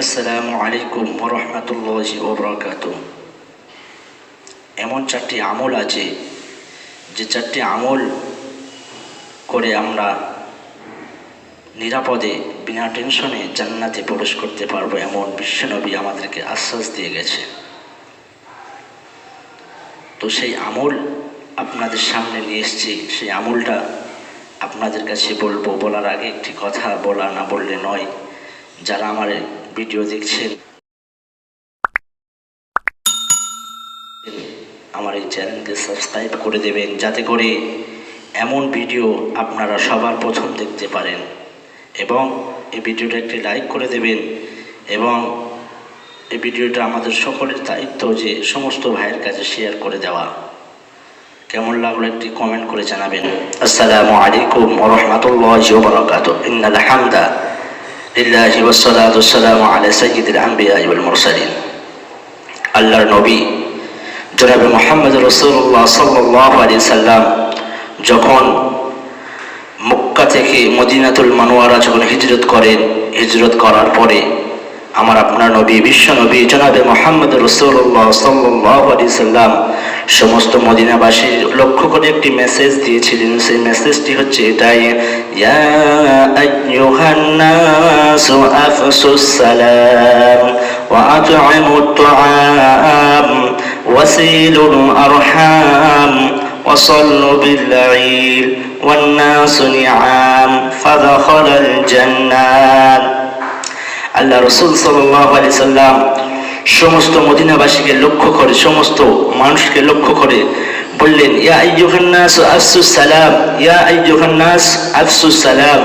আসসালামু আলাইকুম ওয়া রাহমাতুল্লাহি ওয়া বারাকাতুহু। এমন চারটি আমল আছে যে চারটি আমল করে আমরা নিরাপদে বিনা টেনশনে জান্নাতে প্রবেশ করতে পারবো, এমন বিশ্বনবী আমাদেরকে আশ্বাস দিয়ে গেছে। তো সেই আমল আপনাদের সামনে নিয়ে এসেছি। সেই আমলটা আপনাদের কাছে বলবো। বলার আগে একটি কথা বলা না বললে নয়। যারা আমার ভিডিও দেখছেন, আমার এই চ্যানেলকে সাবস্ক্রাইব করে দেবেন, যাতে করে এমন ভিডিও আপনারা সবার প্রথম দেখতে পারেন। এবং এই ভিডিওটা একটি লাইক করে দেবেন। এবং এই ভিডিওটা আমাদের সকলের দায়িত্ব যে সমস্ত ভাইয়ের কাছে শেয়ার করে দেওয়া। কেমন লাগলো একটি কমেন্ট করে জানাবেন। আসসালামু আলাইকুম ওয়া রাহমাতুল্লাহি ওয়া বারাকাতুহু। ইন্নাল হামদা লিল্লাহি ওয়াস সালাতু ওয়াস সালামু আলা সাইয়্যিদিল আমবিয়া ওয়াল মুরসালিন। আল্লাহর নবী জনাবে মুহাম্মদ রাসূলুল্লাহ সাল্লাল্লাহু আলাইহি সাল্লাম যখন মক্কা থেকে মদিনাতুল মুনাওয়ারা যখন হিজরত করেন, হিজরত করার পরে আমার আপনার নবী বিশ্ব নবী জনাবে মুহাম্মদ রাসূলুল্লাহ সাল্লাল্লাহু আলাইহি সাল্লাম সমস্ত মদিনাবাসীর লক্ষ্য করে একটি মেসেজ দিয়েছিলেন। সেই মেসেজটি হচ্ছে এটাই, ইয়া আইয়ুহান নাসু আফসুস সালাম ওয়া আত'ইমুত তুআম ওয়াসিলুল আরহাম ওয়াসাল্লু বিল ঈদ ওয়ান নাসু নিআম ফাদখালাল জান্নাহ। আল্লাহ রাসূল সাল্লাল্লাহু আলাইহি সাল্লাম সমস্ত মদিনাবাসীকে লক্ষ্য করে, সমস্ত মানুষকে লক্ষ্য করে বললেন, ইয়া আইয়ুহান নাস আফসুস সালাম, ইয়া আইয়ুহান নাস আফসুস সালাম।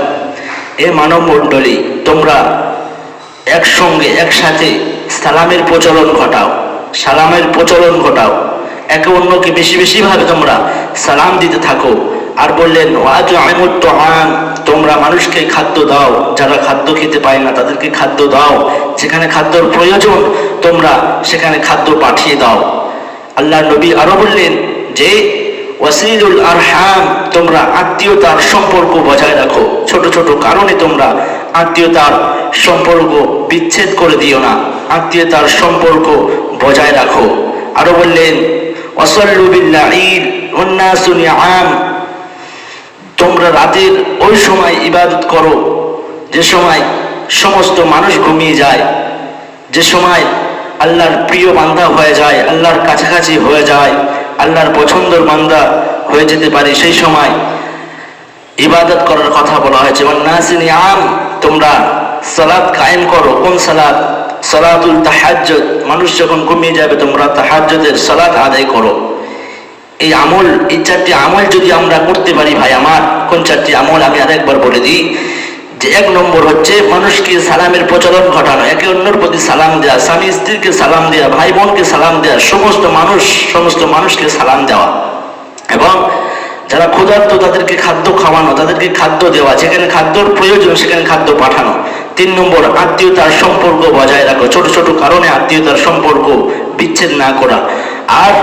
এ মানব মণ্ডলী, তোমরা একসঙ্গে একসাথে সালামের প্রচলন ঘটাও, সালামের প্রচলন ঘটাও। একে অন্যকে বেশি বেশি ভাবে তোমরা সালাম দিতে থাকো। আর বললেন, ওয়াত'ইমুত তুআম, তোমরা মানুষকে খাদ্য দাও, যারা খাদ্য খেতে পায় না তাদেরকে খাদ্য দাও। যেখানে খাদ্যর প্রয়োজন তোমরা সেখানে খাদ্য পাঠিয়ে দাও। আল্লাহ নবী আরো বললেন যে ওয়াসিলুল আরহাম, তোমরা আত্মীয়তার সম্পর্ক বজায় রাখো। ছোট ছোট কারণে তোমরা আত্মীয়তার সম্পর্ক বিচ্ছেদ করে দিও না, আত্মীয়তার সম্পর্ক বজায় রাখো। আরো বললেন, ওয়াসাল্লু বিল ঈদ ওয়ান নাসু নিআম, তোমরা রাতের ওই সময় ইবাদত করো যে সময় সমস্ত মানুষ ঘুমিয়ে যায়, যে সময় আল্লাহর প্রিয় বান্দা হয়ে যায়, আল্লাহর কাছাকাছি হয়ে যায়, আল্লাহর পছন্দের বান্দা হয়ে যেতে পারে, সেই সময় ইবাদত করার কথা বলা হয়েছে। ওয়ান নাসি নিআম, তোমরা সালাত কায়েম করো। কোন সালাত? সালাতুল তাহাজ্জুদ। মানুষ যখন ঘুমিয়ে যাবে তোমরা তাহাজ্জুদের সালাত আদায় করো। এই আমল, এই চারটি আমল যদি আমরা করতে পারি ভাই আমার, কোন চারটি আমল আমি আরেকবার বলে দিই। যে এক নম্বর হচ্ছে মানুষকে সালামের প্রচলন ঘটানো, একে অন্যের প্রতি সালাম দেওয়া, স্বামী স্ত্রীকে সালাম দেওয়া, ভাই বোনকে সালাম দেওয়া, সমস্ত মানুষকে সালাম দেওয়া। এবং যারা ক্ষুধার্ত তাদেরকে খাদ্য খাওয়ানো, তাদেরকে খাদ্য দেওয়া, যেখানে খাদ্যর প্রয়োজন সেখানে খাদ্য পাঠানো। 3 নম্বর, আত্মীয়তার সম্পর্ক বজায় রাখো, ছোট ছোট কারণে আত্মীয়তার সম্পর্ক বিচ্ছেদ না করা। আর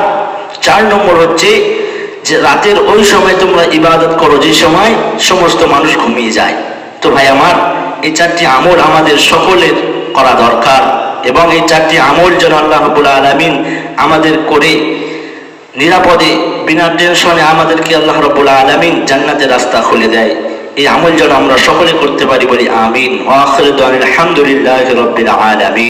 4 নম্বর হচ্ছে যে রাতের ওই সময় তোমরা ইবাদত করো যে সময় সমস্ত মানুষ ঘুমিয়ে যায়। তো ভাই আমার, এই চারটি আমল আমাদের সকলের করা দরকার। এবং এই চারটি আমল যেন আল্লাহ রাব্বুল আলামিন আমাদের করে নিরাপদে বিনা টেনশনে আমাদেরকে আল্লাহ রাব্বুল আলামিন জান্নাতের রাস্তা খুলে দেয়। এই আমল যেন আমরা সকলে করতে পারি, বলি আমিন। ওয়া আখিরু দাওয়ানা আলহামদুলিল্লাহি রাব্বিল আলামিন।